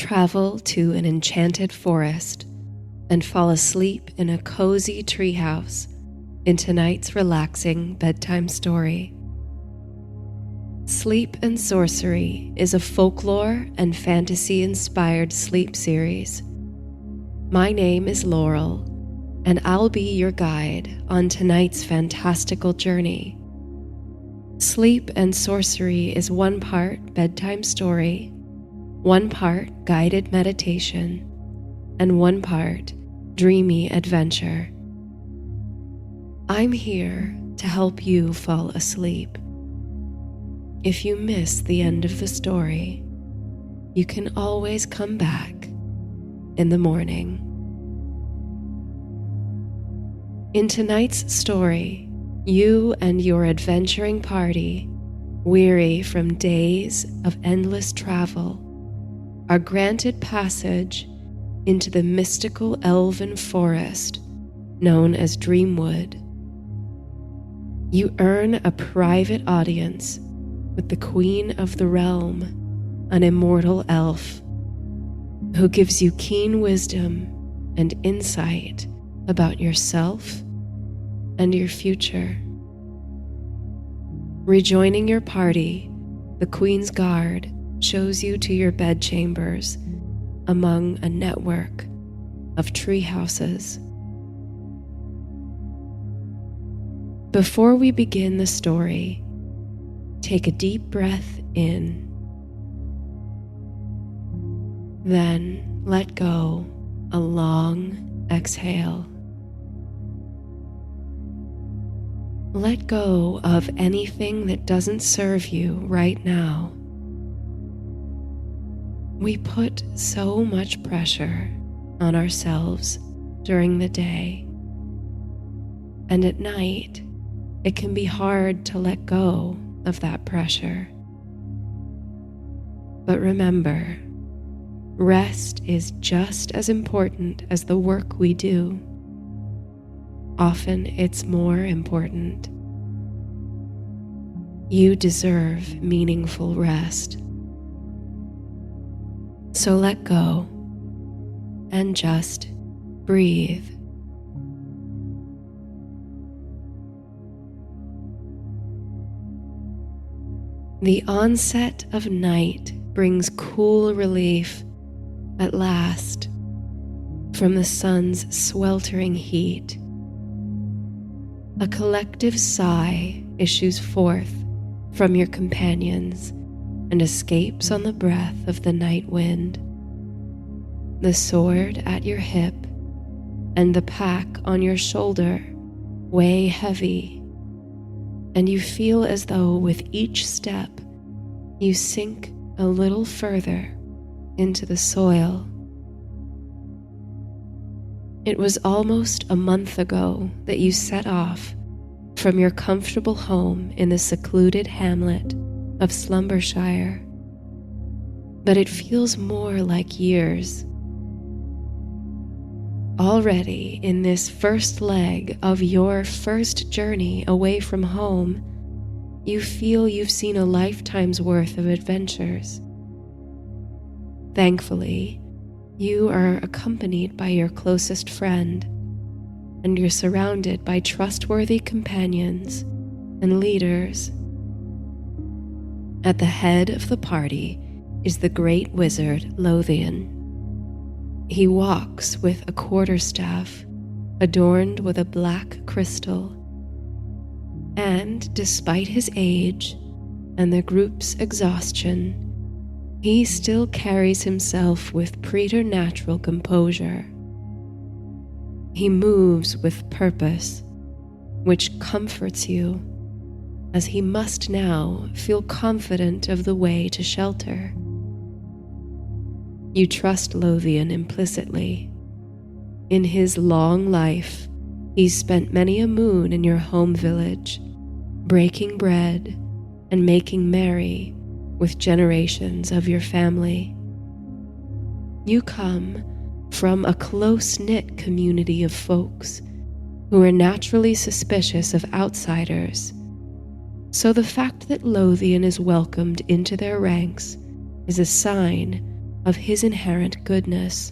travel to an enchanted forest and fall asleep in a cozy treehouse in tonight's relaxing bedtime story. Sleep Sorcery is a folklore and fantasy-inspired sleep series. My name is Laurel, and I'll be your guide on tonight's fantastical journey. Sleep Sorcery is one part bedtime story, one part guided meditation, and one part dreamy adventure. I'm here to help you fall asleep. If you miss the end of the story, you can always come back in the morning. In tonight's story, you and your adventuring party, weary from days of endless travel, are granted passage into the mystical elven forest known as Dreamwood. You earn a private audience with the Queen of the Realm, an immortal elf, who gives you keen wisdom and insight about yourself and your future. Rejoining your party, the Queen's Guard shows you to your bedchambers among a network of treehouses. Before we begin the story, take a deep breath in. Then let go a long exhale. Let go of anything that doesn't serve you right now. We put so much pressure on ourselves during the day, and at night it can be hard to let go of that pressure. But remember, rest is just as important as the work we do. Often it's more important. You deserve meaningful rest. So let go and just breathe. The onset of night brings cool relief at last from the sun's sweltering heat. A collective sigh issues forth from your companions and escapes on the breath of the night wind. The sword at your hip and the pack on your shoulder weigh heavy, and you feel as though with each step you sink a little further into the soil. It was almost a month ago that you set off from your comfortable home in the secluded hamlet of Slumbershire, but it feels more like years. Already in this first leg of your first journey away from home, you feel you've seen a lifetime's worth of adventures. Thankfully, you are accompanied by your closest friend, and you're surrounded by trustworthy companions and leaders. At the head of the party is the great wizard Lothian. He walks with a quarterstaff adorned with a black crystal, and despite his age and the group's exhaustion, he still carries himself with preternatural composure. He moves with purpose, which comforts you, as he must now feel confident of the way to shelter. You trust Lothian implicitly. In his long life, he's spent many a moon in your home village, breaking bread and making merry with generations of your family. You come from a close-knit community of folks who are naturally suspicious of outsiders, so the fact that Lothian is welcomed into their ranks is a sign of his inherent goodness.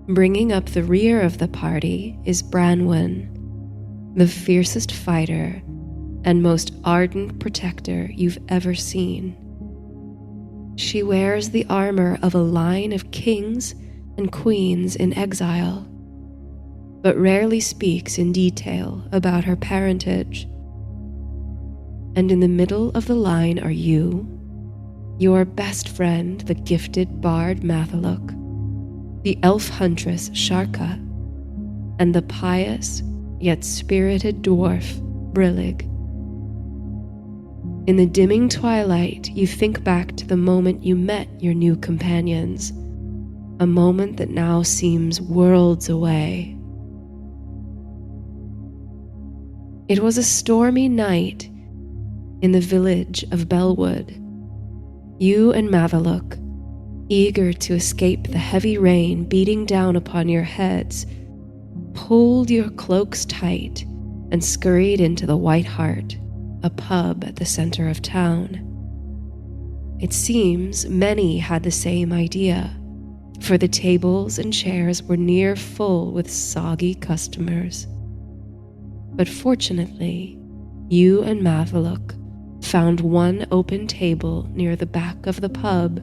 Bringing up the rear of the party is Branwen, the fiercest fighter and most ardent protector you've ever seen. She wears the armor of a line of kings and queens in exile, but rarely speaks in detail about her parentage. And in the middle of the line are you, your best friend, the gifted bard Mathaluk, the elf huntress Sharka, and the pious yet spirited dwarf Brillig. In the dimming twilight, you think back to the moment you met your new companions, a moment that now seems worlds away. It was a stormy night in the village of Bellwood. You and Mathaluk, eager to escape the heavy rain beating down upon your heads, pulled your cloaks tight and scurried into the White Hart, a pub at the center of town. It seems many had the same idea, for the tables and chairs were near full with soggy customers. But fortunately, you and Mathaluk found one open table near the back of the pub,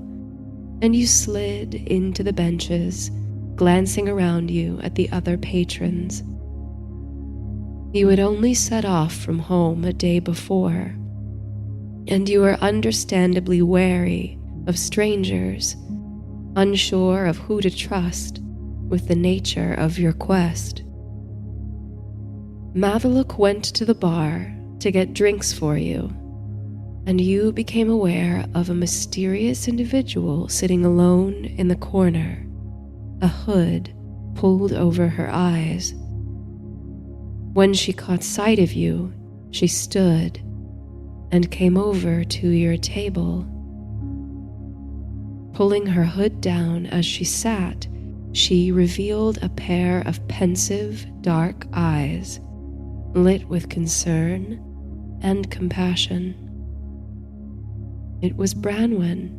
and you slid into the benches, glancing around you at the other patrons. You had only set off from home a day before, and you were understandably wary of strangers, unsure of who to trust with the nature of your quest. Mathaluk went to the bar to get drinks for you, and you became aware of a mysterious individual sitting alone in the corner, a hood pulled over her eyes. When she caught sight of you, she stood and came over to your table. Pulling her hood down as she sat, she revealed a pair of pensive, dark eyes, lit with concern and compassion. It was Branwen.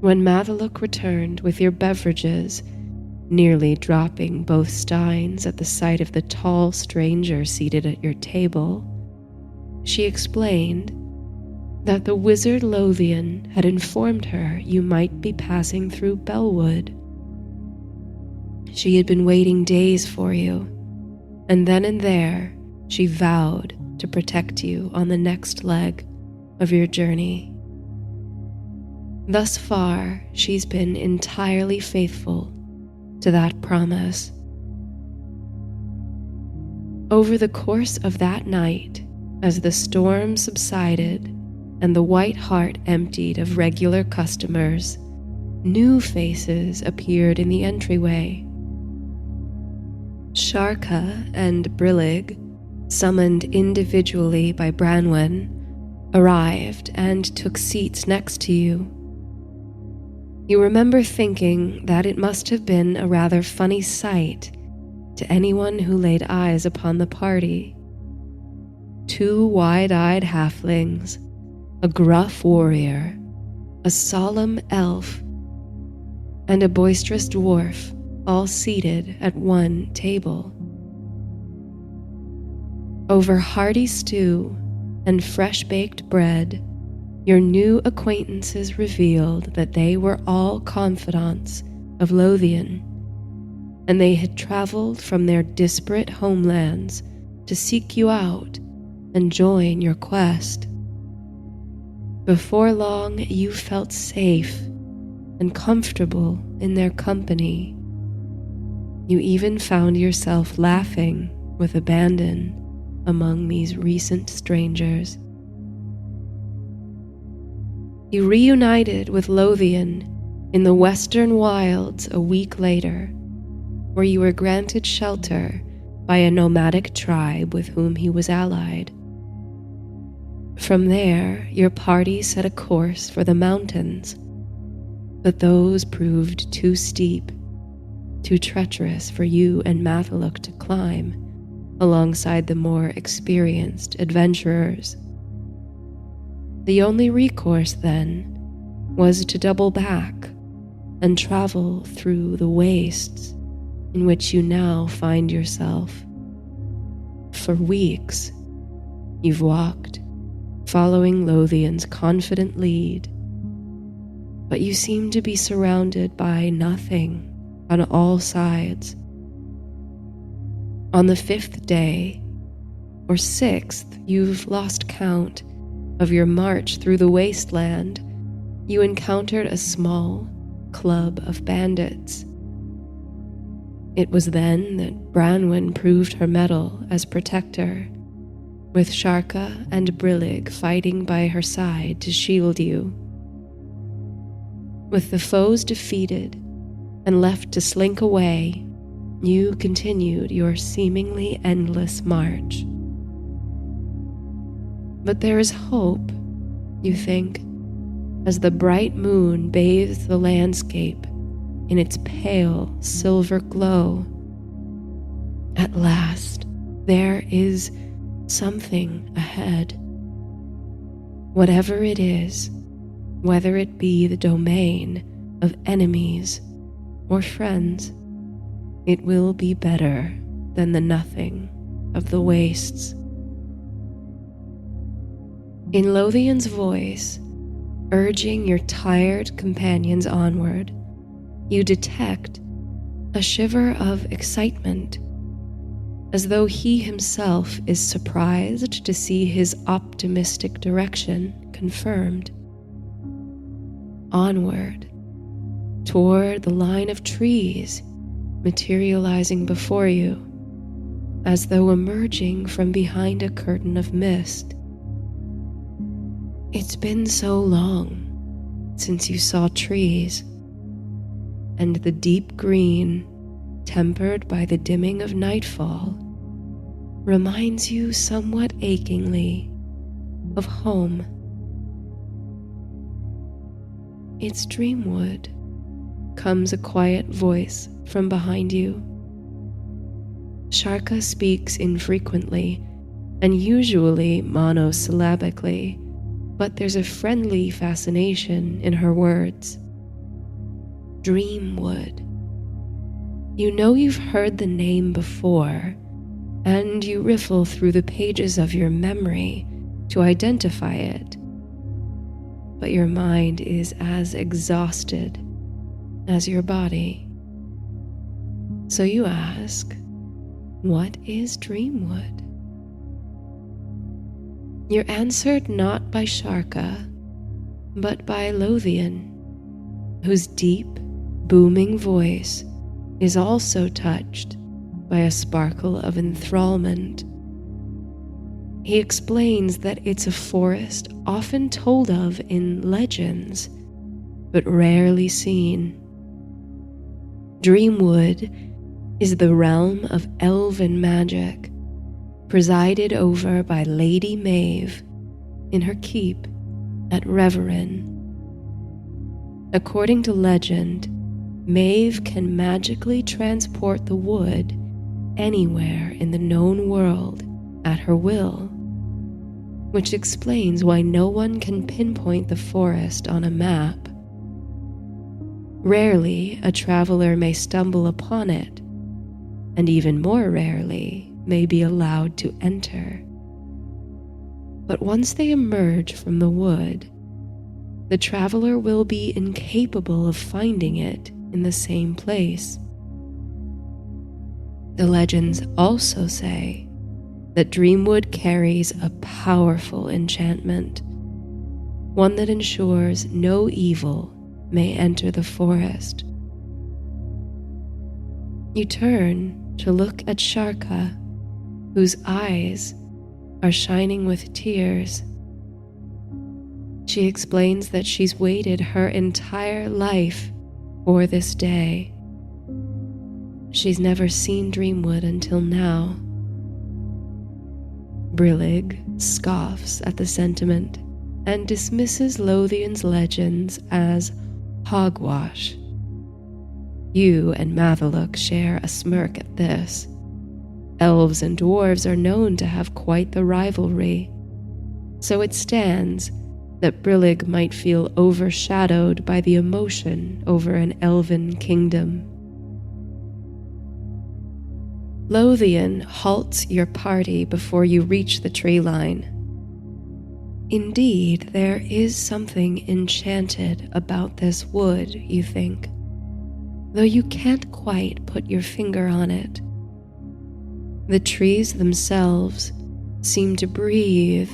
When Mathaluk returned with your beverages, nearly dropping both steins at the sight of the tall stranger seated at your table, she explained that the wizard Lothian had informed her you might be passing through Bellwood. She had been waiting days for you, and then and there she vowed to protect you on the next leg of your journey. Thus far, she's been entirely faithful to that promise. Over the course of that night, as the storm subsided and the White Hart emptied of regular customers, new faces appeared in the entryway. Sharka and Brillig, summoned individually by Branwen, arrived and took seats next to you. You remember thinking that it must have been a rather funny sight to anyone who laid eyes upon the party. Two wide-eyed halflings, a gruff warrior, a solemn elf, and a boisterous dwarf, all seated at one table. Over hearty stew and fresh-baked bread, your new acquaintances revealed that they were all confidants of Lothian, and they had traveled from their disparate homelands to seek you out and join your quest. Before long, you felt safe and comfortable in their company. You even found yourself laughing with abandon among these recent strangers. You reunited with Lothian in the western wilds a week later, where you were granted shelter by a nomadic tribe with whom he was allied. From there, your party set a course for the mountains, but those proved too steep, too treacherous for you and Mathaluk to climb alongside the more experienced adventurers. The only recourse, then, was to double back and travel through the wastes in which you now find yourself. For weeks, you've walked, following Lothian's confident lead, but you seem to be surrounded by nothing on all sides. On the 5th day, or 6th, you've lost count of your march through the wasteland, you encountered a small club of bandits. It was then that Branwen proved her mettle as protector, with Sharka and Brillig fighting by her side to shield you. With the foes defeated and left to slink away, you continued your seemingly endless march. But there is hope, you think, as the bright moon bathes the landscape in its pale silver glow. At last, there is something ahead. Whatever it is, whether it be the domain of enemies or friends, it will be better than the nothing of the wastes. In Lothian's voice, urging your tired companions onward, you detect a shiver of excitement, as though he himself is surprised to see his optimistic direction confirmed. Onward, toward the line of trees materializing before you, as though emerging from behind a curtain of mist. It's been so long since you saw trees, and the deep green, tempered by the dimming of nightfall, reminds you somewhat achingly of home. It's Dreamwood, comes a quiet voice from behind you. Sharka speaks infrequently and usually monosyllabically, but there's a friendly fascination in her words. Dreamwood. You know you've heard the name before, and you riffle through the pages of your memory to identify it. But your mind is as exhausted as your body. So you ask, what is Dreamwood? You're answered not by Sharka, but by Lothian, whose deep, booming voice is also touched by a sparkle of enthrallment. He explains that it's a forest often told of in legends, but rarely seen. Dreamwood is the realm of Elven magic, presided over by Lady Maeve in her keep at Reverin. According to legend, Maeve can magically transport the wood anywhere in the known world at her will, which explains why no one can pinpoint the forest on a map. Rarely a traveler may stumble upon it, and even more rarely may be allowed to enter. But once they emerge from the wood, the traveler will be incapable of finding it in the same place. The legends also say that Dreamwood carries a powerful enchantment, one that ensures no evil may enter the forest. You turn to look at Sharka, whose eyes are shining with tears. She explains that she's waited her entire life for this day. She's never seen Dreamwood until now. Brillig scoffs at the sentiment and dismisses Lothian's legends as hogwash. You and Mathaluk share a smirk at this. Elves and dwarves are known to have quite the rivalry, so it stands that Brillig might feel overshadowed by the emotion over an elven kingdom. Lothian halts your party before you reach the tree line. Indeed, there is something enchanted about this wood, you think, though you can't quite put your finger on it. The trees themselves seem to breathe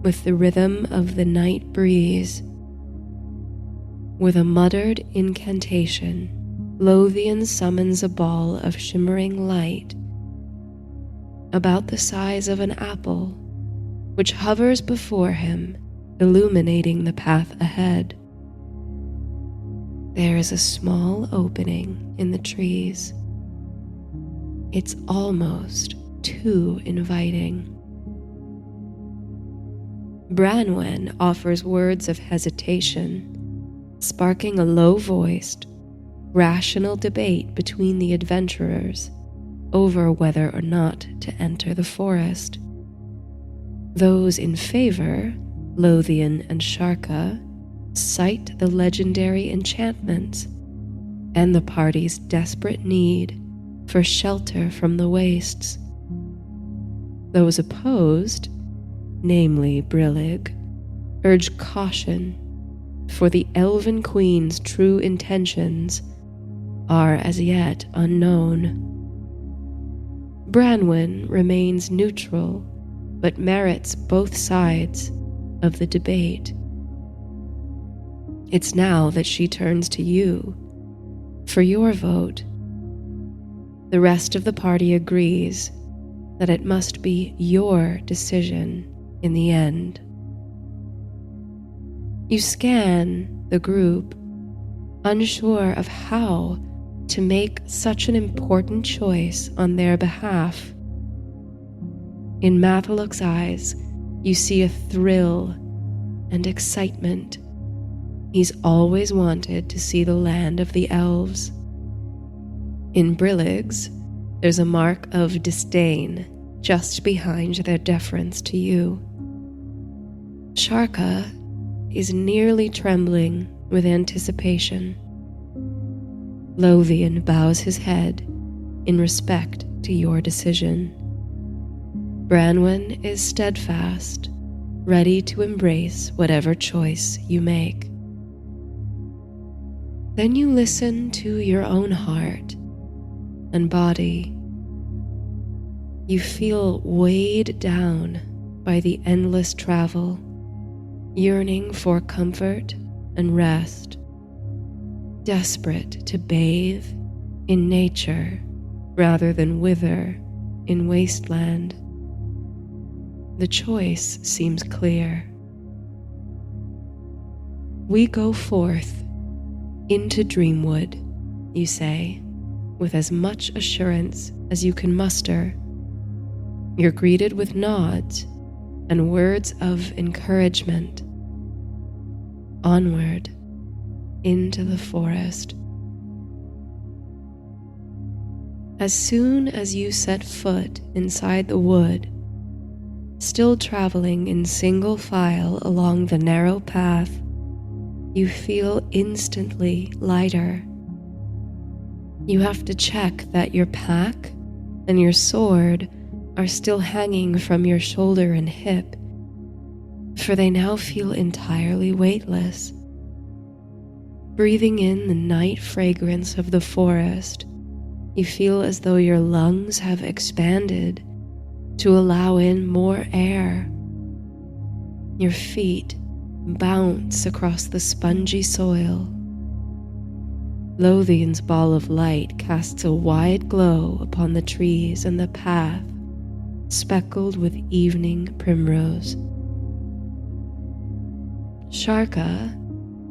with the rhythm of the night breeze. With a muttered incantation, Lothian summons a ball of shimmering light about the size of an apple, which hovers before him, illuminating the path ahead. There is a small opening in the trees. It's almost too inviting. Branwen offers words of hesitation, sparking a low-voiced, rational debate between the adventurers over whether or not to enter the forest. Those in favor, Lothian and Sharka, cite the legendary enchantments and the party's desperate need for shelter from the wastes. Those opposed, namely Brillig, urge caution, for the Elven Queen's true intentions are as yet unknown. Branwen remains neutral, but merits both sides of the debate. It's now that she turns to you for your vote. The rest of the party agrees that it must be your decision in the end. You scan the group, unsure of how to make such an important choice on their behalf. In Mathaluk's eyes, you see a thrill and excitement. He's always wanted to see the land of the elves. In Brillig's, there's a mark of disdain just behind their deference to you. Sharka is nearly trembling with anticipation. Lothian bows his head in respect to your decision. Branwen is steadfast, ready to embrace whatever choice you make. Then you listen to your own heart and body. You feel weighed down by the endless travel, yearning for comfort and rest, desperate to bathe in nature rather than wither in wasteland. The choice seems clear. We go forth into Dreamwood, you say, with as much assurance as you can muster. You're greeted with nods and words of encouragement. Onward into the forest. As soon as you set foot inside the wood, still traveling in single file along the narrow path, you feel instantly lighter. You have to check that your pack and your sword are still hanging from your shoulder and hip, for they now feel entirely weightless. Breathing in the night fragrance of the forest, you feel as though your lungs have expanded to allow in more air. Your feet bounce across the spongy soil. Lothian's ball of light casts a wide glow upon the trees and the path, speckled with evening primrose. Sharka,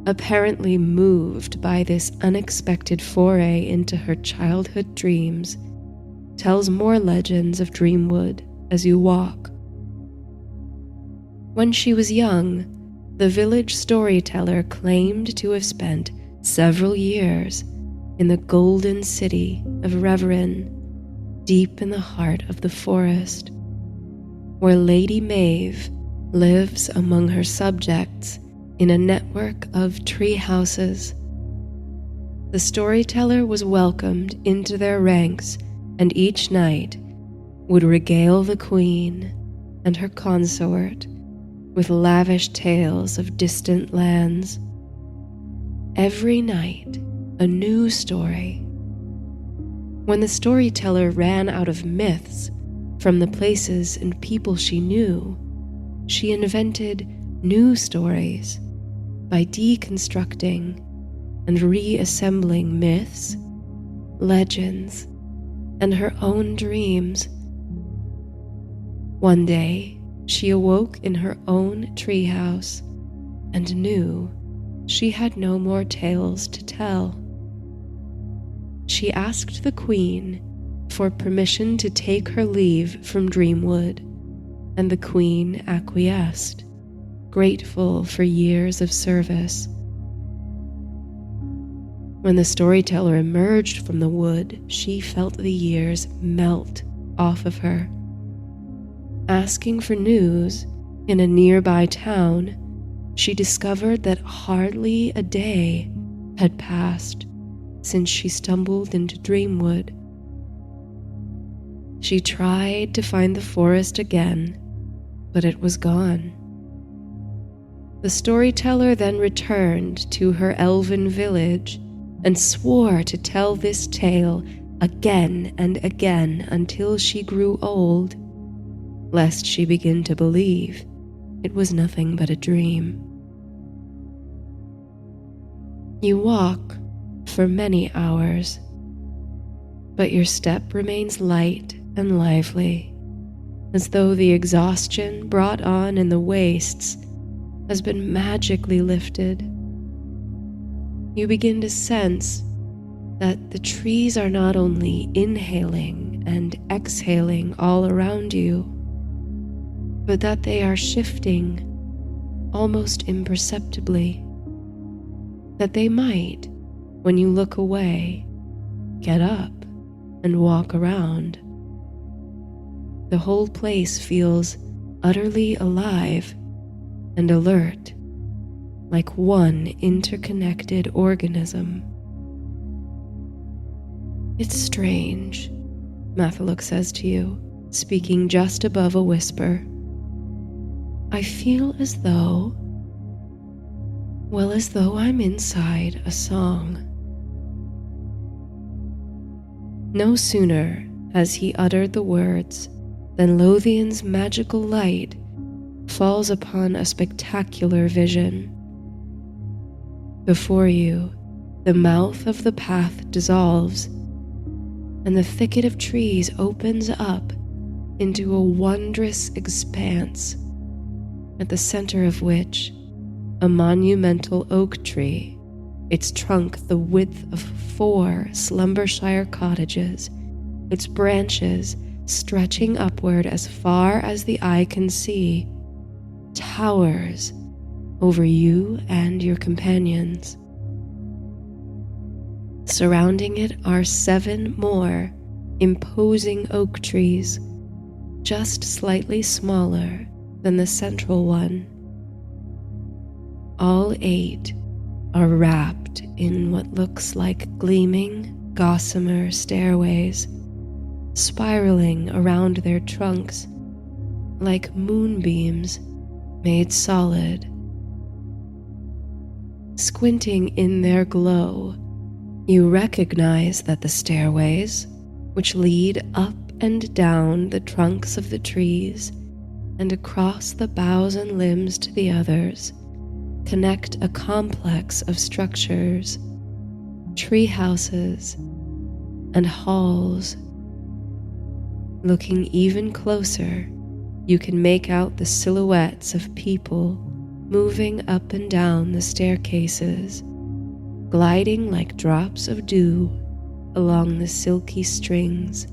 apparently moved by this unexpected foray into her childhood dreams, tells more legends of Dreamwood as you walk. When she was young, the village storyteller claimed to have spent several years in the golden city of Reverin, deep in the heart of the forest, where Lady Maeve, lives among her subjects in a network of treehouses. The storyteller was welcomed into their ranks and each night would regale the queen and her consort with lavish tales of distant lands. Every night, a new story. When the storyteller ran out of myths from the places and people she knew, she invented new stories by deconstructing and reassembling myths, legends, and her own dreams. One day, she awoke in her own treehouse and knew she had no more tales to tell. She asked the queen for permission to take her leave from Dreamwood, and the queen acquiesced, grateful for years of service. When the storyteller emerged from the wood, she felt the years melt off of her. Asking for news in a nearby town, she discovered that hardly a day had passed since she stumbled into Dreamwood. She tried to find the forest again, but it was gone. The storyteller then returned to her elven village and swore to tell this tale again and again until she grew old, lest she begin to believe it was nothing but a dream. You walk for many hours, but your step remains light and lively, as though the exhaustion brought on in the wastes has been magically lifted. You begin to sense that the trees are not only inhaling and exhaling all around you, but that they are shifting almost imperceptibly, that they might, when you look away, get up and walk around. The whole place feels utterly alive and alert, like one interconnected organism. It's strange, Mathaluk says to you, speaking just above a whisper. I feel as though I'm inside a song. No sooner has he uttered the words than Lothian's magical light falls upon a spectacular vision. Before you, the mouth of the path dissolves, and the thicket of trees opens up into a wondrous expanse, at the center of which a monumental oak tree, its trunk the width of 4 Slumbershire cottages, its branches stretching upward as far as the eye can see, towers over you and your companions. Surrounding it are 7 more imposing oak trees, just slightly smaller than the central one. All 8 are wrapped in what looks like gleaming gossamer stairways, spiraling around their trunks like moonbeams made solid. Squinting in their glow, you recognize that the stairways, which lead up and down the trunks of the trees and across the boughs and limbs to the others, connect a complex of structures, treehouses, and halls. Looking even closer, you can make out the silhouettes of people moving up and down the staircases, gliding like drops of dew along the silky strings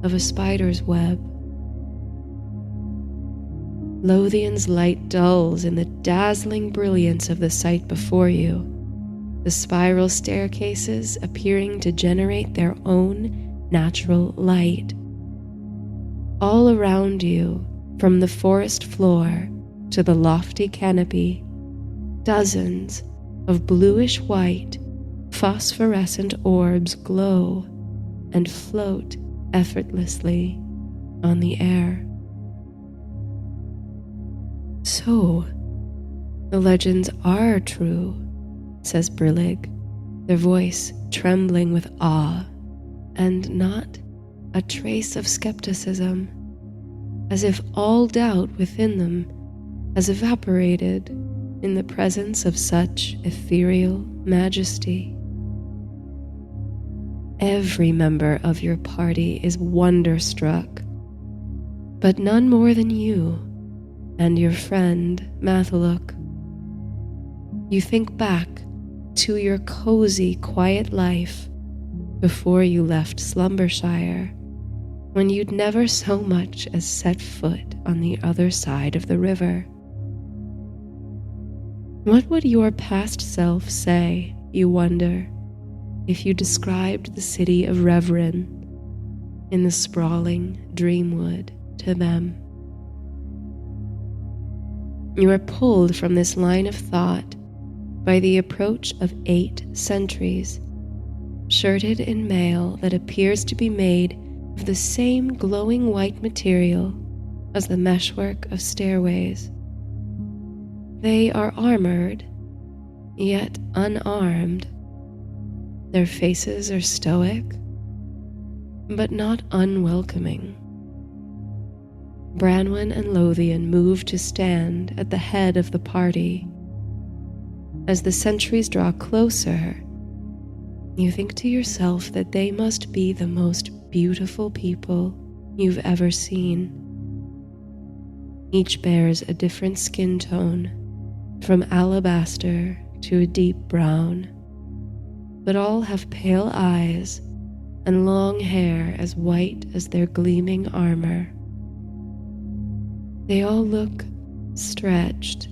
of a spider's web. Lothian's light dulls in the dazzling brilliance of the sight before you, the spiral staircases appearing to generate their own natural light. All around you, from the forest floor to the lofty canopy, dozens of bluish-white, phosphorescent orbs glow and float effortlessly on the air. "So, the legends are true," says Brillig, their voice trembling with awe and not a trace of skepticism, as if all doubt within them has evaporated in the presence of such ethereal majesty. Every member of your party is wonderstruck, but none more than you and your friend Mathaluk. You think back to your cozy, quiet life before you left Slumbershire, when you'd never so much as set foot on the other side of the river. What would your past self say, you wonder, if you described the city of Reverin in the sprawling Dreamwood to them? You are pulled from this line of thought by the approach of 8 sentries, shirted in mail that appears to be made of the same glowing white material as the meshwork of stairways. They are armored, yet unarmed. Their faces are stoic, but not unwelcoming. Branwen and Lothian move to stand at the head of the party. As the sentries draw closer, you think to yourself that they must be the most beautiful people you've ever seen. Each bears a different skin tone, from alabaster to a deep brown, but all have pale eyes and long hair as white as their gleaming armor. They all look stretched,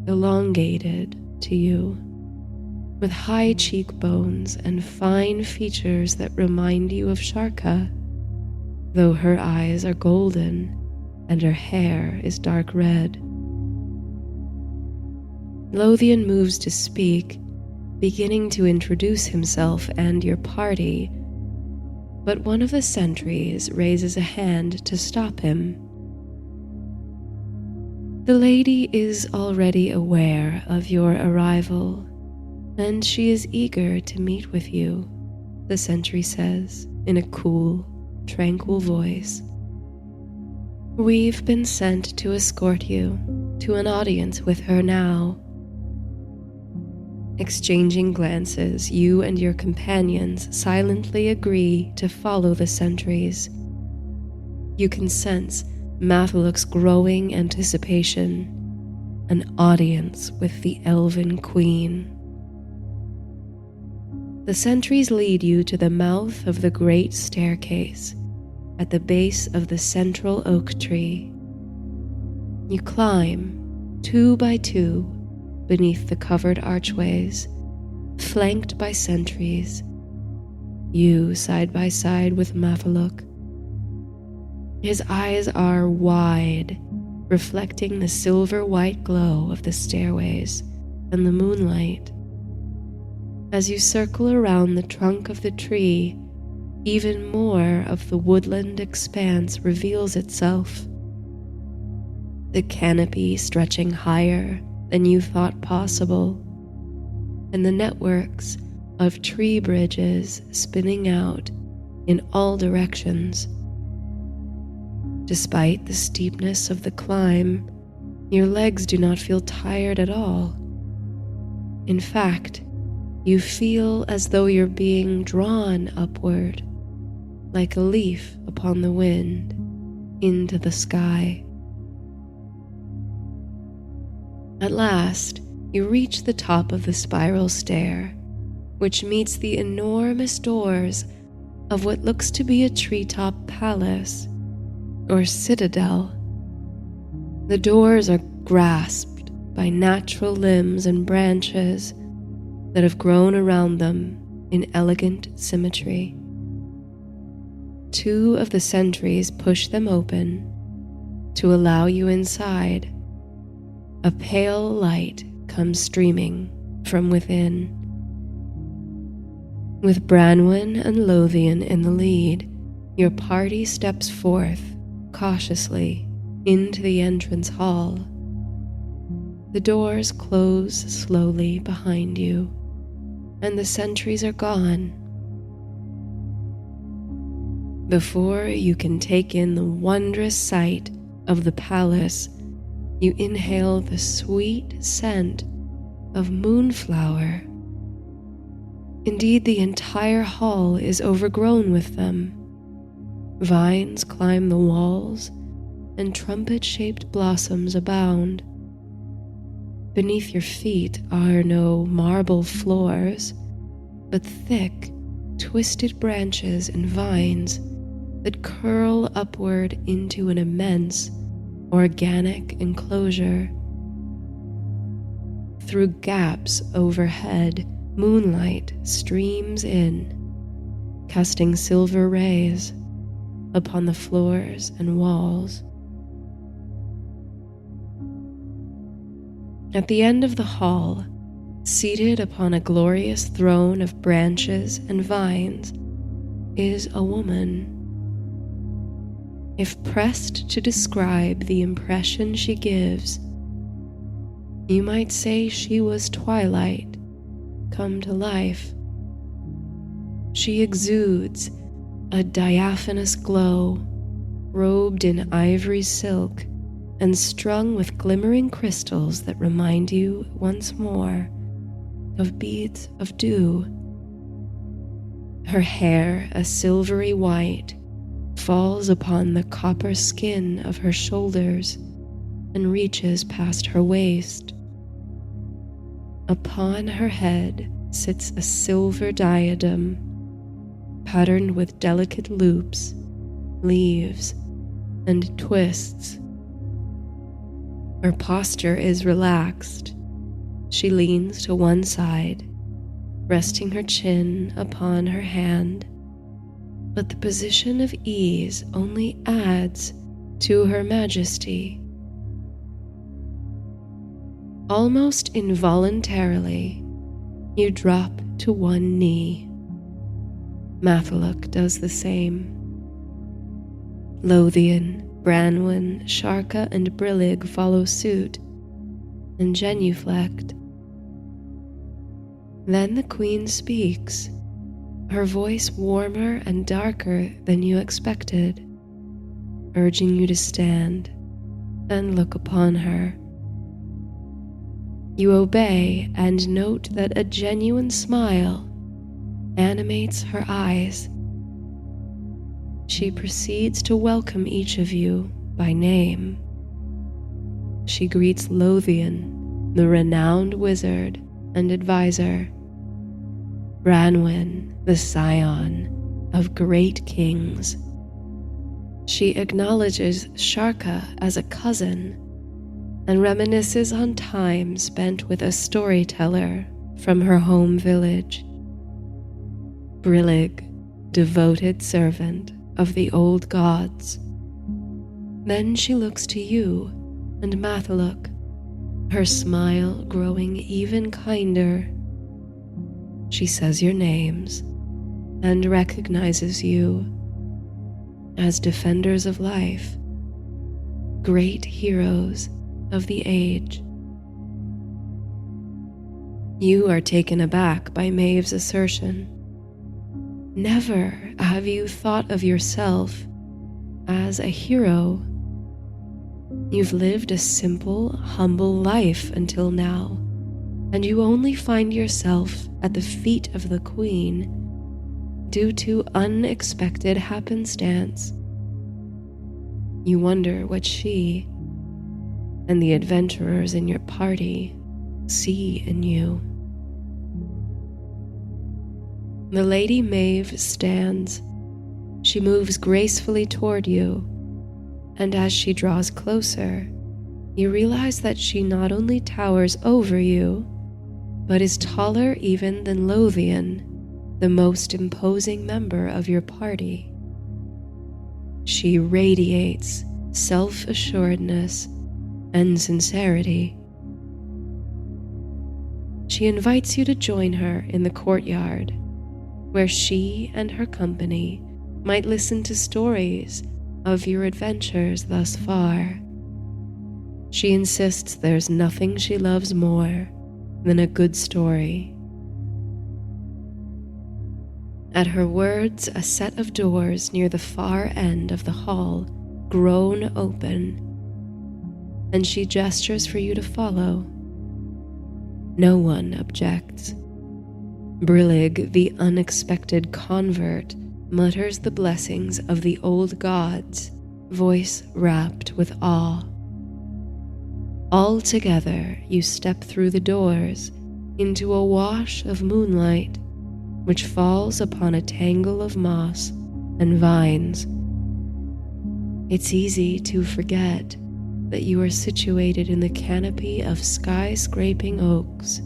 elongated to you, with high cheekbones and fine features that remind you of Sharka, though her eyes are golden and her hair is dark red. Lothian moves to speak, beginning to introduce himself and your party, but one of the sentries raises a hand to stop him. The lady is already aware of your arrival, and she is eager to meet with you, the sentry says in a cool, tranquil voice. We've been sent to escort you to an audience with her now. Exchanging glances, you and your companions silently agree to follow the sentries. You can sense Mathaluk's growing anticipation, an audience with the Elven Queen. The sentries lead you to the mouth of the great staircase at the base of the central oak tree. You climb, 2 by 2, beneath the covered archways, flanked by sentries, you side by side with Mathaluk. His eyes are wide, reflecting the silver-white glow of the stairways and the moonlight. As you circle around the trunk of the tree, even more of the woodland expanse reveals itself. The canopy stretching higher than you thought possible, and the networks of tree bridges spinning out in all directions. Despite the steepness of the climb, your legs do not feel tired at all. In fact, you feel as though you're being drawn upward, like a leaf upon the wind, into the sky. At last, you reach the top of the spiral stair, which meets the enormous doors of what looks to be a treetop palace or citadel. The doors are grasped by natural limbs and branches that have grown around them in elegant symmetry. 2 of the sentries push them open to allow you inside, A pale light comes streaming from within. With Branwen and Lothian in the lead, your party steps forth cautiously into the entrance hall. The doors close slowly behind you, and the sentries are gone. Before you can take in the wondrous sight of the palace, you inhale the sweet scent of moonflower. Indeed, the entire hall is overgrown with them. Vines climb the walls, and trumpet-shaped blossoms abound. Beneath your feet are no marble floors, but thick, twisted branches and vines that curl upward into an immense, organic enclosure. Through gaps overhead, moonlight streams in, casting silver rays upon the floors and walls. At the end of the hall, seated upon a glorious throne of branches and vines, is a woman. If pressed to describe the impression she gives, you might say she was twilight come to life. She exudes a diaphanous glow, robed in ivory silk and strung with glimmering crystals that remind you once more of beads of dew. Her hair, a silvery white, falls upon the copper skin of her shoulders and reaches past her waist. Upon her head sits a silver diadem, patterned with delicate loops, leaves, and twists. Her posture is relaxed. She leans to one side, resting her chin upon her hand, but the position of ease only adds to her majesty. Almost involuntarily, you drop to one knee. Matholwch does the same. Lothian, Branwen, Sharka, and Brillig follow suit, and genuflect. Then the queen speaks, her voice warmer and darker than you expected, urging you to stand and look upon her. You obey and note that a genuine smile animates her eyes. She proceeds to welcome each of you by name. She greets Lothian, the renowned wizard and advisor, Branwen, the scion of great kings. She acknowledges Sharka as a cousin and reminisces on time spent with a storyteller from her home village. Brillig, devoted servant of the old gods. Then she looks to you and Matholwch, her smile growing even kinder. She says your names and recognizes you as defenders of life, great heroes of the age. You are taken aback by Maeve's assertion. Never have you thought of yourself as a hero. You've lived a simple, humble life until now, and you only find yourself at the feet of the Queen due to unexpected happenstance. You wonder what she and the adventurers in your party see in you. The Lady Maeve stands. She moves gracefully toward you, and as she draws closer, you realize that she not only towers over you, but is taller even than Lothian, the most imposing member of your party. She radiates self-assuredness and sincerity. she invites you to join her in the courtyard, where she and her company might listen to stories of your adventures thus far. She insists there's nothing she loves more than a good story. At her words, a set of doors near the far end of the hall groan open, and she gestures for you to follow. No one objects. Brillig, the unexpected convert, mutters the blessings of the old gods, voice wrapped with awe. All together, you step through the doors into a wash of moonlight, which falls upon a tangle of moss and vines. It's easy to forget that you are situated in the canopy of skyscraping oaks,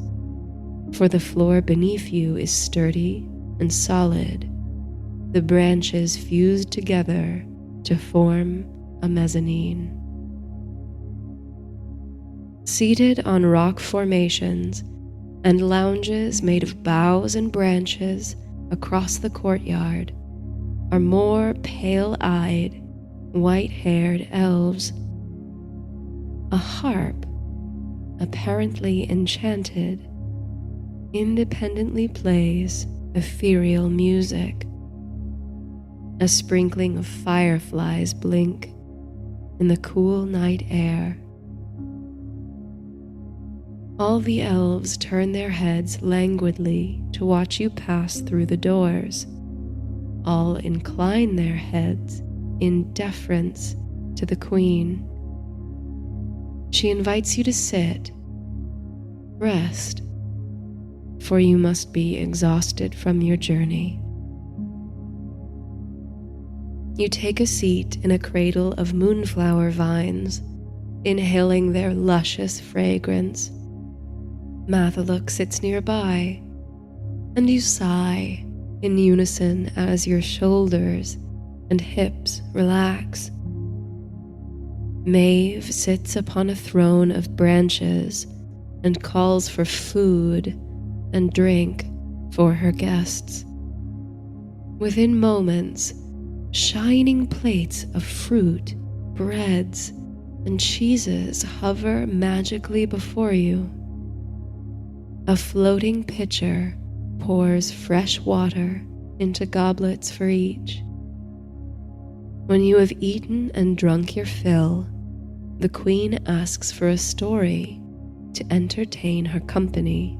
for the floor beneath you is sturdy and solid, the branches fused together to form a mezzanine. Seated on rock formations and lounges made of boughs and branches across the courtyard are more pale-eyed, white-haired elves. A harp, apparently enchanted, independently plays ethereal music. A sprinkling of fireflies blink in the cool night air. All the elves turn their heads languidly to watch you pass through the doors. All incline their heads in deference to the queen. She invites you to sit, rest, for you must be exhausted from your journey. You take a seat in a cradle of moonflower vines, inhaling their luscious fragrance. Mathaluk sits nearby, and you sigh in unison as your shoulders and hips relax. Maeve sits upon a throne of branches and calls for food and drink for her guests. Within moments, shining plates of fruit, breads, and cheeses hover magically before you. A floating pitcher pours fresh water into goblets for each. When you have eaten and drunk your fill, the queen asks for a story to entertain her company.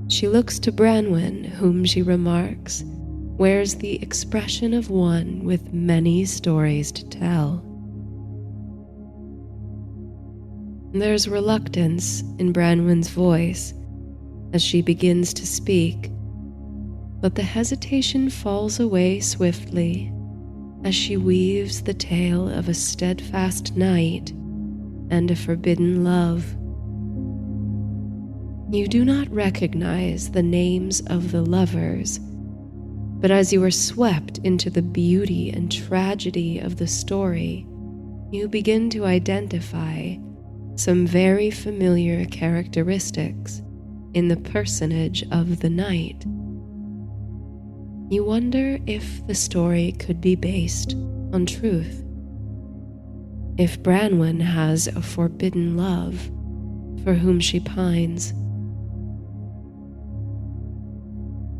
She looks to Branwen, whom she remarks wears the expression of one with many stories to tell. There's reluctance in Branwen's voice as she begins to speak, but the hesitation falls away swiftly as she weaves the tale of a steadfast knight and a forbidden love. You do not recognize the names of the lovers, but as you are swept into the beauty and tragedy of the story, you begin to identify some very familiar characteristics in the personage of the knight. You wonder if the story could be based on truth. If Branwen has a forbidden love for whom she pines.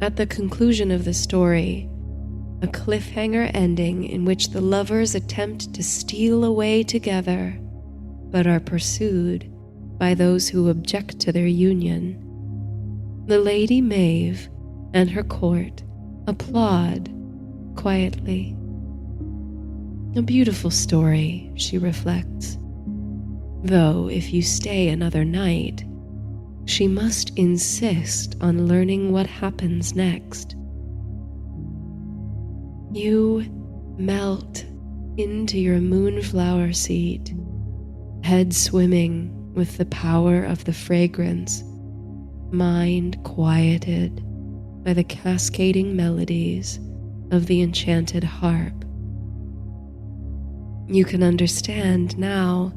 At the conclusion of the story, a cliffhanger ending in which the lovers attempt to steal away together but are pursued by those who object to their union, the Lady Maeve and her court applaud quietly. A beautiful story, she reflects. Though if you stay another night, she must insist on learning what happens next. You melt into your moonflower seat, head swimming with the power of the fragrance, mind quieted by the cascading melodies of the enchanted harp. You can understand now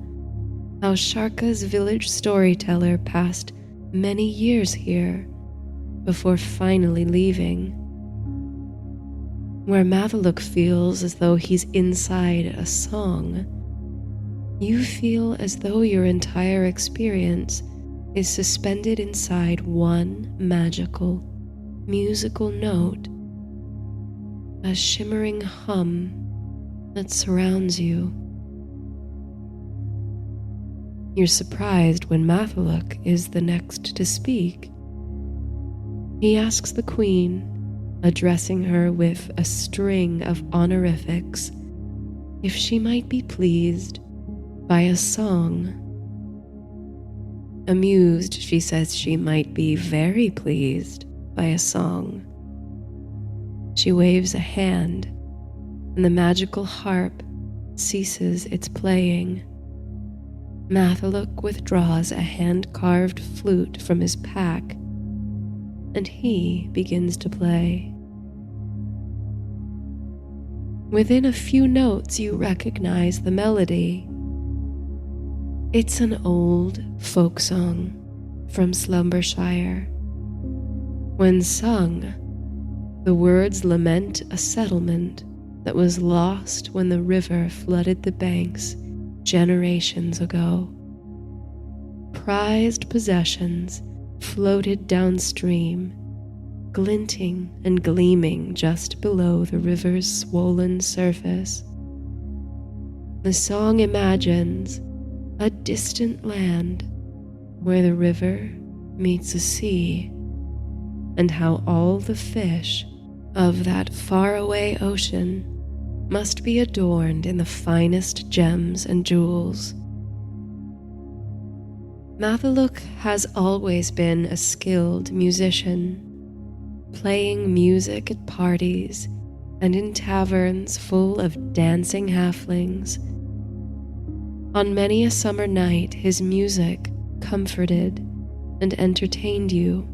how Sharka's village storyteller passed many years here before finally leaving. Where Mathaluk feels as though he's inside a song, you feel as though your entire experience is suspended inside one magical, musical note, a shimmering hum that surrounds you. You're surprised when Mathaluk is the next to speak. He asks the queen, addressing her with a string of honorifics, if she might be pleased by a song. Amused, she says she might be very pleased by a song. She waves a hand, and the magical harp ceases its playing. Mathaluk withdraws a hand-carved flute from his pack, and he begins to play. Within a few notes, you recognize the melody. It's an old folk song from Slumbershire. When sung, the words lament a settlement that was lost when the river flooded the banks generations ago. Prized possessions floated downstream, glinting and gleaming just below the river's swollen surface. The song imagines a distant land where the river meets the sea, and how all the fish of that faraway ocean must be adorned in the finest gems and jewels. Mathaluk has always been a skilled musician, playing music at parties and in taverns full of dancing halflings. On many a summer night, his music comforted and entertained you.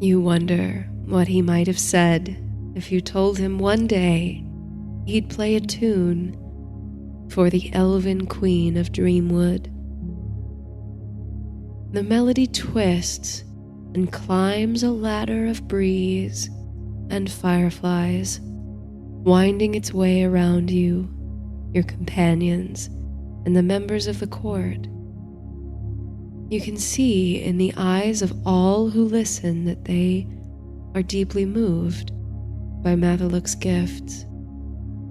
You wonder what he might have said if you told him one day he'd play a tune for the Elven queen of Dreamwood. The melody twists and climbs a ladder of breeze and fireflies, winding its way around you, your companions, and the members of the court. You can see in the eyes of all who listen that they are deeply moved by Mathaluk's gifts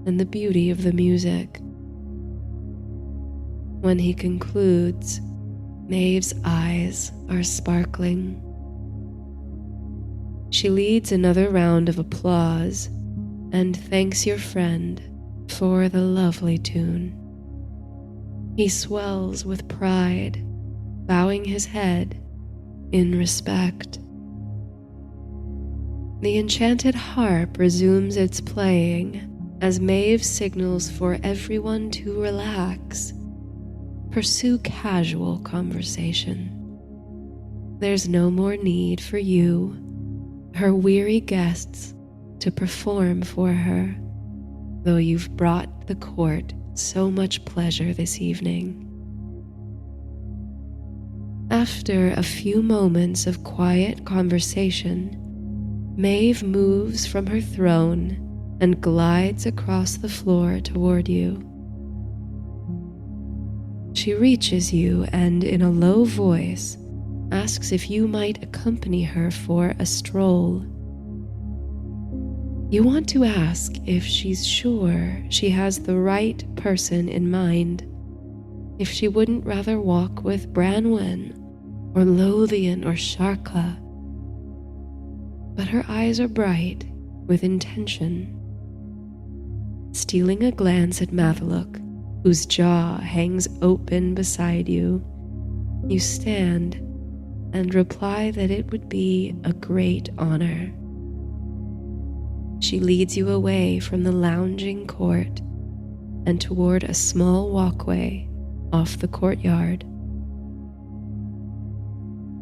and the beauty of the music. When he concludes, Maeve's eyes are sparkling. She leads another round of applause and thanks your friend for the lovely tune. He swells with pride, bowing his head in respect. The enchanted harp resumes its playing as Maeve signals for everyone to relax. Pursue casual conversation. There's no more need for you, her weary guests, to perform for her, though you've brought the court so much pleasure this evening. After a few moments of quiet conversation, Maeve moves from her throne and glides across the floor toward you. She reaches you and, in a low voice, asks if you might accompany her for a stroll. You want to ask if she's sure she has the right person in mind, if she wouldn't rather walk with Branwen or Lothian or Sharka. But her eyes are bright with intention. Stealing a glance at Mathaluk, whose jaw hangs open beside you, you stand and reply that it would be a great honor. She leads you away from the lounging court and toward a small walkway off the courtyard.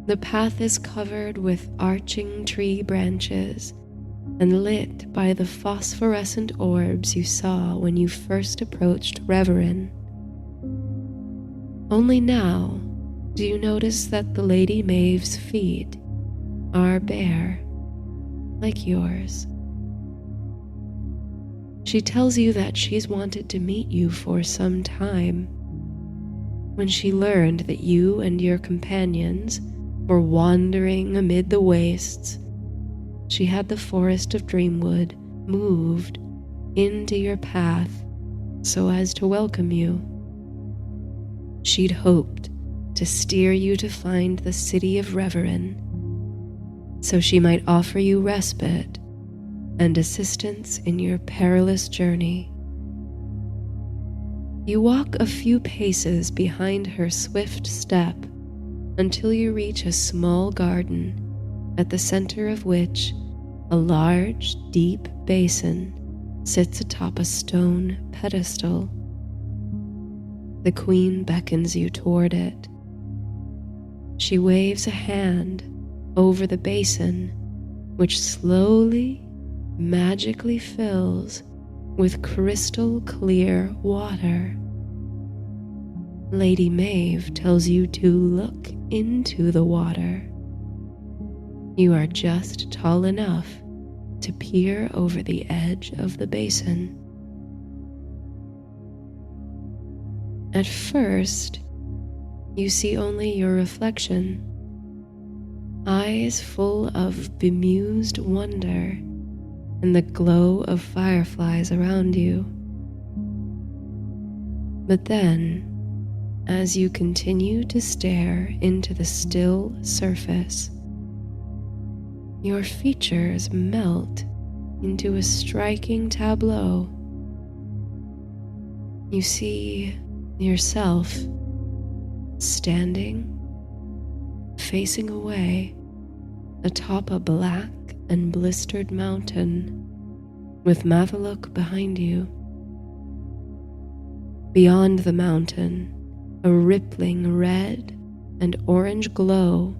The path is covered with arching tree branches and lit by the phosphorescent orbs you saw when you first approached Reverin. Only now, do you notice that the Lady Maeve's feet are bare, like yours? She tells you that she's wanted to meet you for some time. When she learned that you and your companions were wandering amid the wastes, she had the forest of Dreamwood moved into your path so as to welcome you. She'd hoped to steer you to find the city of Reverin, so she might offer you respite and assistance in your perilous journey. You walk a few paces behind her swift step until you reach a small garden, at the center of which a large, deep basin sits atop a stone pedestal. The queen beckons you toward it. She waves a hand over the basin, which slowly, magically fills with crystal clear water. Lady Maeve tells you to look into the water. You are just tall enough to peer over the edge of the basin. At first, you see only your reflection, eyes full of bemused wonder and the glow of fireflies around you. But then, as you continue to stare into the still surface, your features melt into a striking tableau. You see yourself standing, facing away atop a black and blistered mountain with Mathaluk behind you. Beyond the mountain, a rippling red and orange glow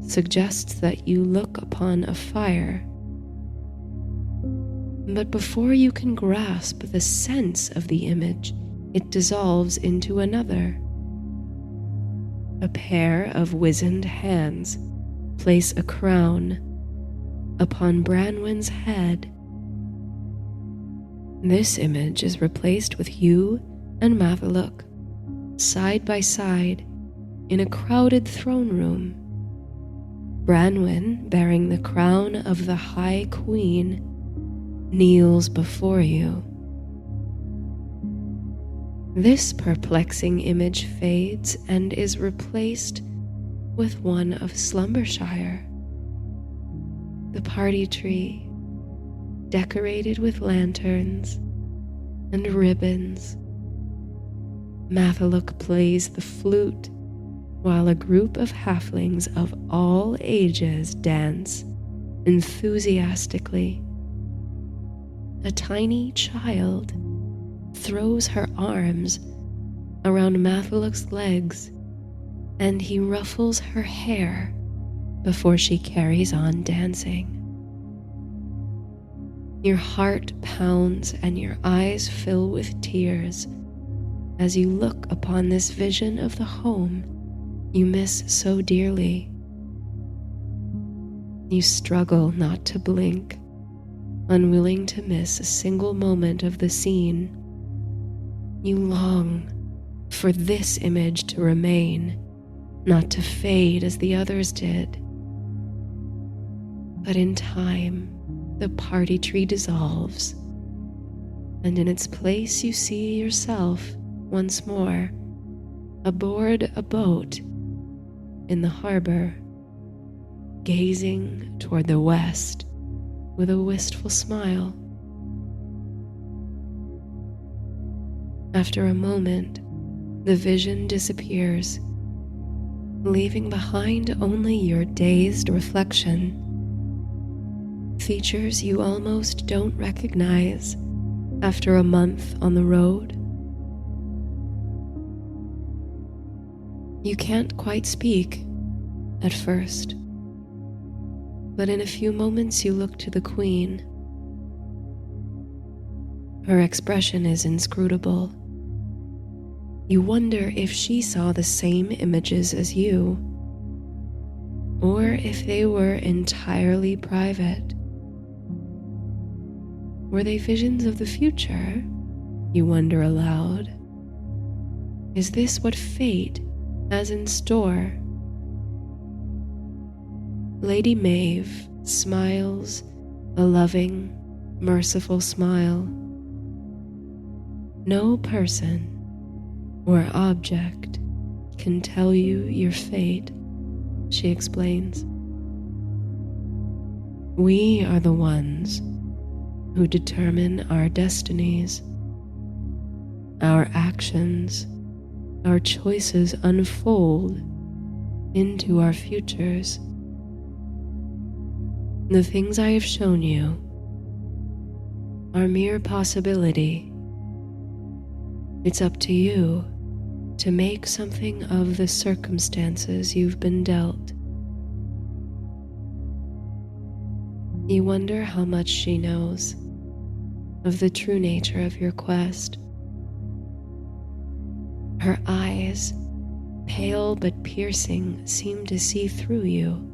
suggests that you look upon a fire. But before you can grasp the sense of the image, it dissolves into another. A pair of wizened hands place a crown upon Branwen's head. This image is replaced with you and Mathaluk, side by side, in a crowded throne room. Branwen, bearing the crown of the High Queen, kneels before you. This perplexing image fades and is replaced with one of Slumbershire. The party tree, decorated with lanterns and ribbons. Mathaluk plays the flute while a group of halflings of all ages dance enthusiastically. A tiny child throws her arms around Mathaluk's legs, and he ruffles her hair before she carries on dancing. Your heart pounds and your eyes fill with tears as you look upon this vision of the home you miss so dearly. You struggle not to blink, unwilling to miss a single moment of the scene. You long for this image to remain, not to fade as the others did. But in time, the party tree dissolves, and in its place you see yourself once more aboard a boat in the harbor, gazing toward the west with a wistful smile. After a moment, the vision disappears, leaving behind only your dazed reflection, features you almost don't recognize after a month on the road. You can't quite speak at first, but in a few moments you look to the Queen. Her expression is inscrutable. You wonder if she saw the same images as you, or if they were entirely private. Were they visions of the future? You wonder aloud. Is this what fate has in store? Lady Maeve smiles a loving, merciful smile. No person or object can tell you your fate, she explains. We are the ones who determine our destinies. Our actions, our choices unfold into our futures. The things I have shown you are mere possibility. It's up to you to make something of the circumstances you've been dealt. You wonder how much she knows of the true nature of your quest. Her eyes, pale but piercing, seem to see through you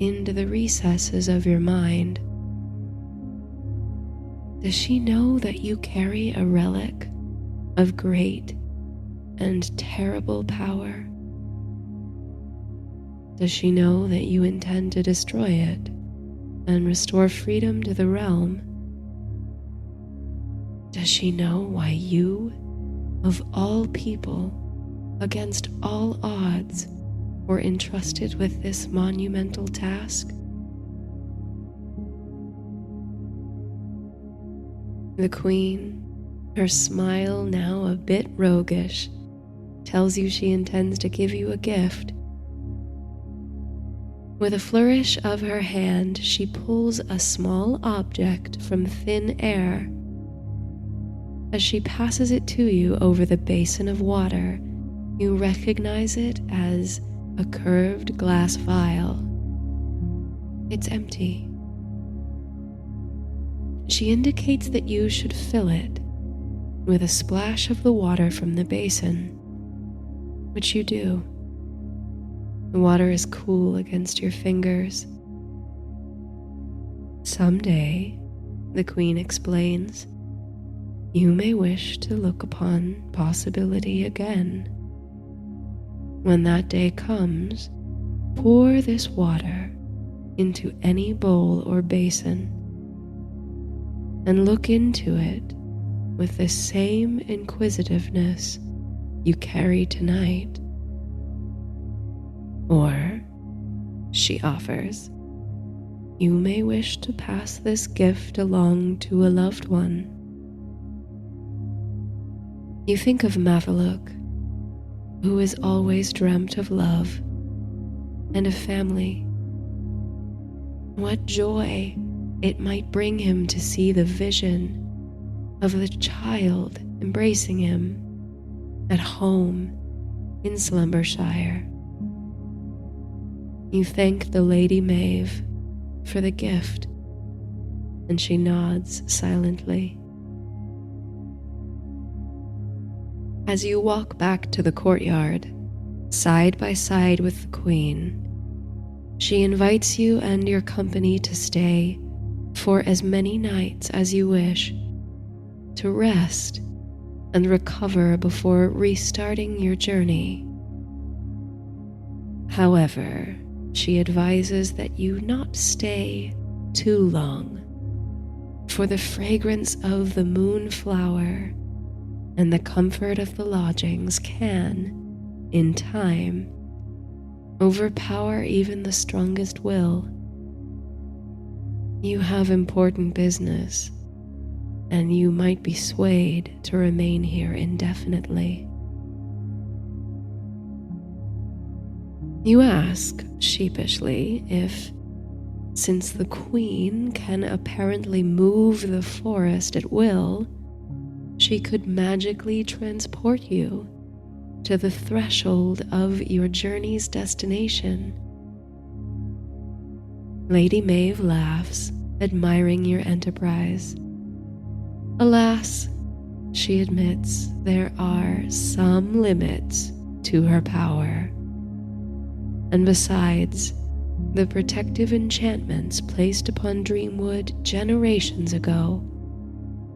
into the recesses of your mind. Does she know that you carry a relic of great and terrible power? Does she know that you intend to destroy it and restore freedom to the realm? Does she know why you, of all people, against all odds, were entrusted with this monumental task? The Queen, her smile now a bit roguish, tells you she intends to give you a gift. With a flourish of her hand, she pulls a small object from thin air. As she passes it to you over the basin of water, you recognize it as a curved glass vial. It's empty. She indicates that you should fill it with a splash of the water from the basin, which you do. The water is cool against your fingers. Someday, the Queen explains, you may wish to look upon possibility again. When that day comes, pour this water into any bowl or basin and look into it with the same inquisitiveness you carry tonight. Or, she offers, you may wish to pass this gift along to a loved one. You think of Mavaluk, who has always dreamt of love and a family. What joy it might bring him to see the vision of the child embracing him at home in Slumbershire. You thank the Lady Maeve for the gift, and she nods silently. As you walk back to the courtyard, side by side with the Queen, she invites you and your company to stay for as many nights as you wish, to rest and recover before restarting your journey. However, she advises that you not stay too long, for the fragrance of the moonflower and the comfort of the lodgings can, in time, overpower even the strongest will. You have important business, and you might be swayed to remain here indefinitely. You ask sheepishly if, since the Queen can apparently move the forest at will, she could magically transport you to the threshold of your journey's destination. Lady Maeve laughs, admiring your enterprise. Alas, she admits there are some limits to her power. And besides, the protective enchantments placed upon Dreamwood generations ago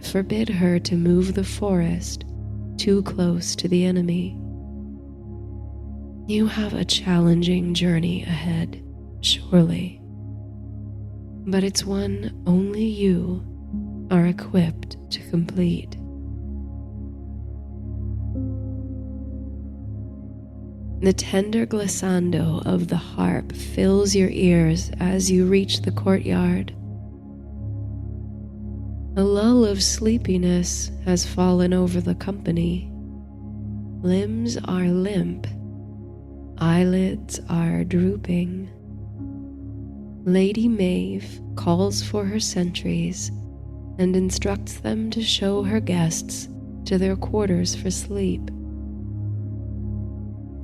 forbid her to move the forest too close to the enemy. You have a challenging journey ahead, surely, but it's one only you are equipped to complete. The tender glissando of the harp fills your ears as you reach the courtyard. A lull of sleepiness has fallen over the company. Limbs are limp, eyelids are drooping. Lady Maeve calls for her sentries and instructs them to show her guests to their quarters for sleep.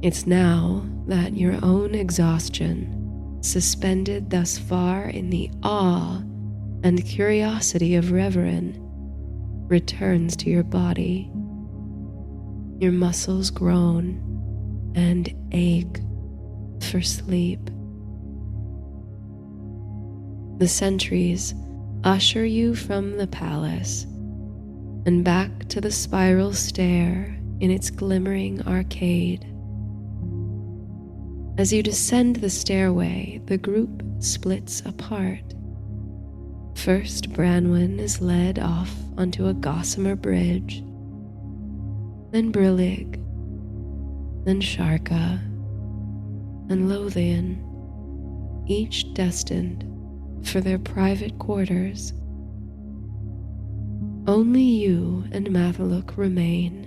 It's now that your own exhaustion, suspended thus far in the awe and curiosity of Reverin, returns to your body. Your muscles groan and ache for sleep. The sentries usher you from the palace and back to the spiral stair in its glimmering arcade. As you descend the stairway, the group splits apart. First, Branwen is led off onto a gossamer bridge, then Brillig, then Sharka, and Lothian, each destined for their private quarters. Only you and Mathaluk remain,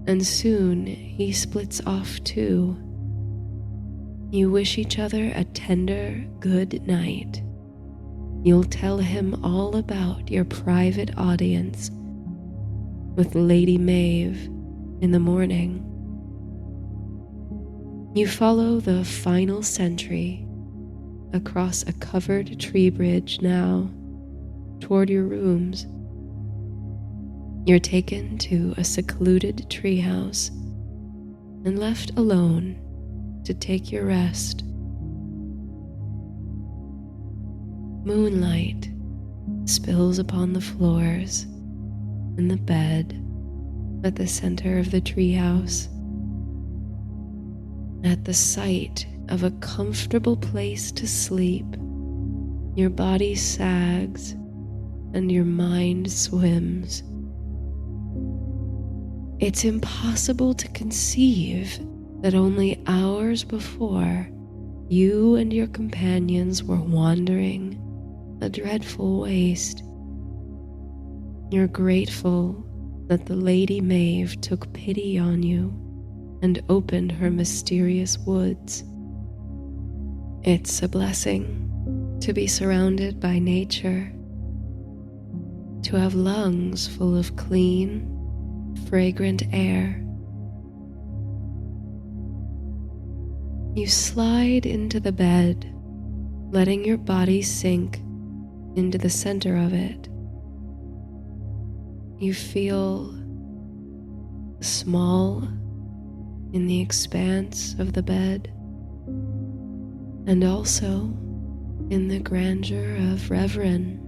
and soon he splits off too. You wish each other a tender good night. You'll tell him all about your private audience with Lady Maeve in the morning. You follow the final sentry across a covered tree bridge now toward your rooms. You're taken to a secluded treehouse and left alone to take your rest. Moonlight spills upon the floors and the bed at the center of the treehouse. At the sight of a comfortable place to sleep, your body sags and your mind swims. It's impossible to conceive that only hours before, you and your companions were wandering a dreadful waste. You're grateful that the Lady Maeve took pity on you and opened her mysterious woods. It's a blessing to be surrounded by nature, to have lungs full of clean, fragrant air. You slide into the bed, letting your body sink into the center of it. You feel small in the expanse of the bed, and also in the grandeur of Reverin.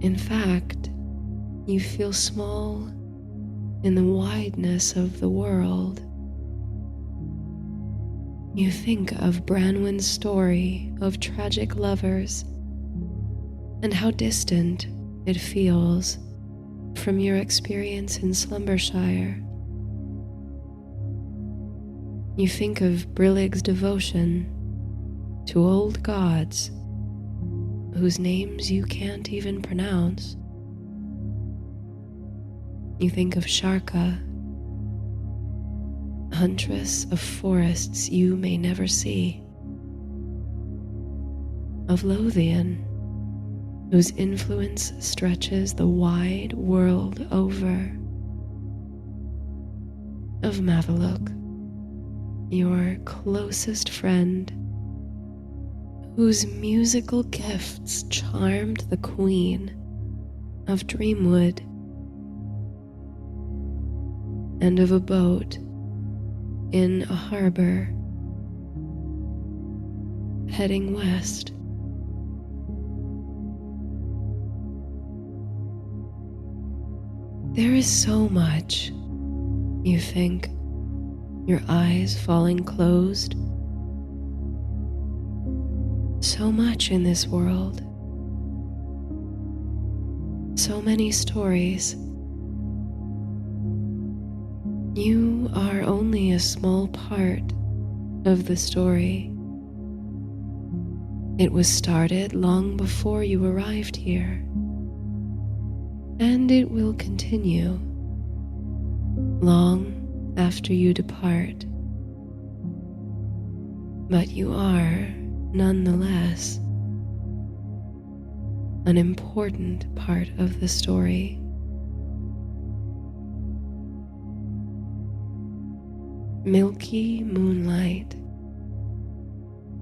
In fact, you feel small in the wideness of the world. You think of Branwen's story of tragic lovers and how distant it feels from your experience in Slumbershire. You think of Brillig's devotion to old gods whose names you can't even pronounce. You think of Sharka, huntress of forests you may never see, of Lothian, whose influence stretches the wide world over, of Mathaluk, your closest friend, whose musical gifts charmed the queen of Dreamwood and of a boat in a harbor heading west. There is so much, you think, your eyes falling closed. So much in this world. So many stories. You are only a small part of the story. It was started long before you arrived here, and it will continue long after you depart. But you are, nonetheless, an important part of the story. Milky moonlight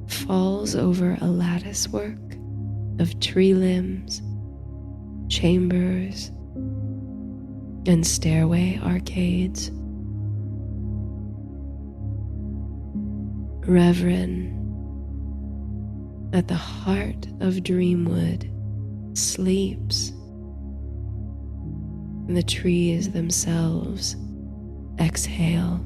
falls over a lattice work of tree limbs, chambers, and stairway arcades. Reverend, at the heart of Dreamwood sleeps. The trees themselves exhale.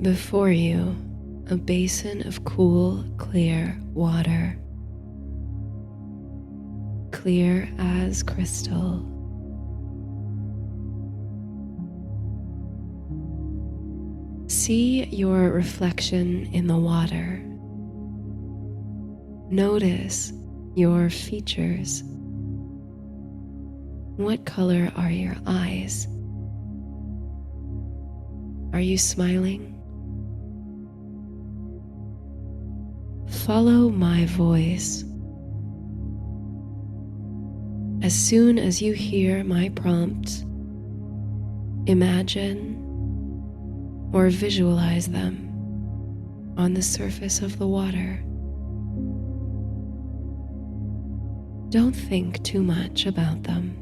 Before you, a basin of cool, clear water, clear as crystal. See your reflection in the water. Notice your features. What color are your eyes? Are you smiling? Follow my voice. As soon as you hear my prompts, imagine or visualize them on the surface of the water. Don't think too much about them.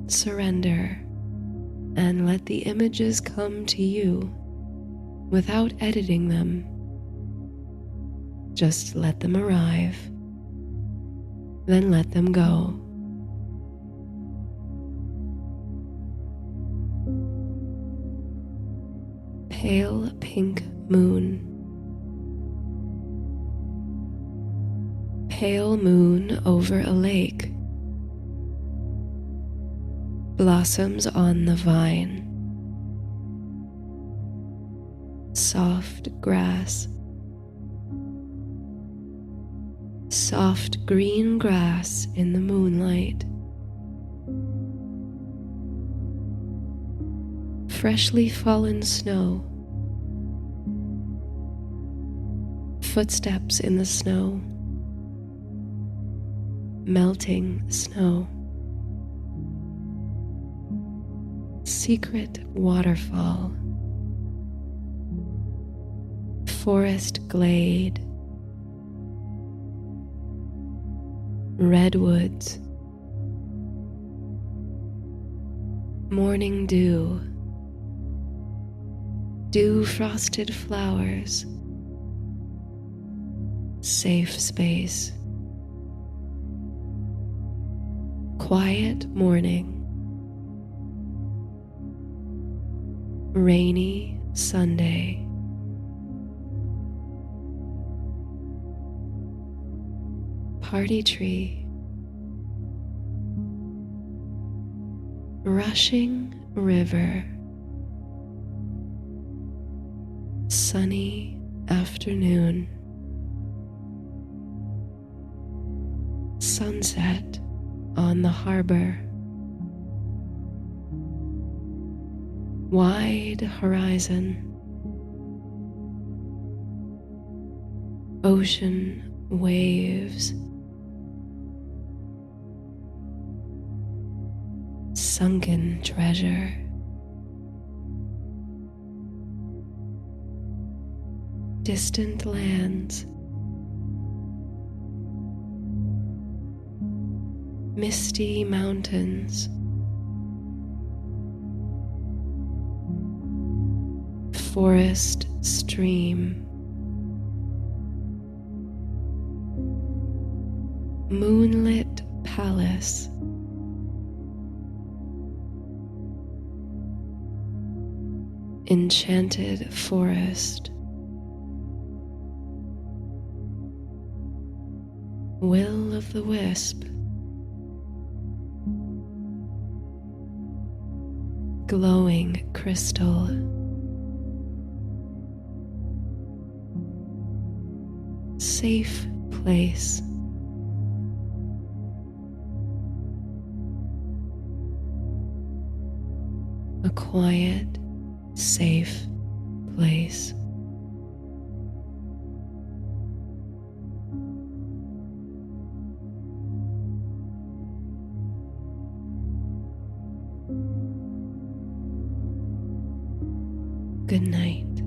Surrender and let the images come to you without editing them. Just let them arrive, then let them go. Pale pink moon. Pale moon over a lake. Blossoms on the vine. Soft grass. Soft green grass in the moonlight. Freshly fallen snow. Footsteps in the snow. Melting snow. Secret waterfall. Forest glade. Redwoods. Morning dew. Dew-frosted flowers. Safe space. Quiet morning. Rainy Sunday. Party tree. rushing river, sunny afternoon, sunset on the harbor, wide horizon, ocean waves, sunken treasure, distant lands, misty mountains, forest stream, moonlit palace, enchanted forest, will of the wisp, glowing crystal, safe place, a quiet, safe place. Good night.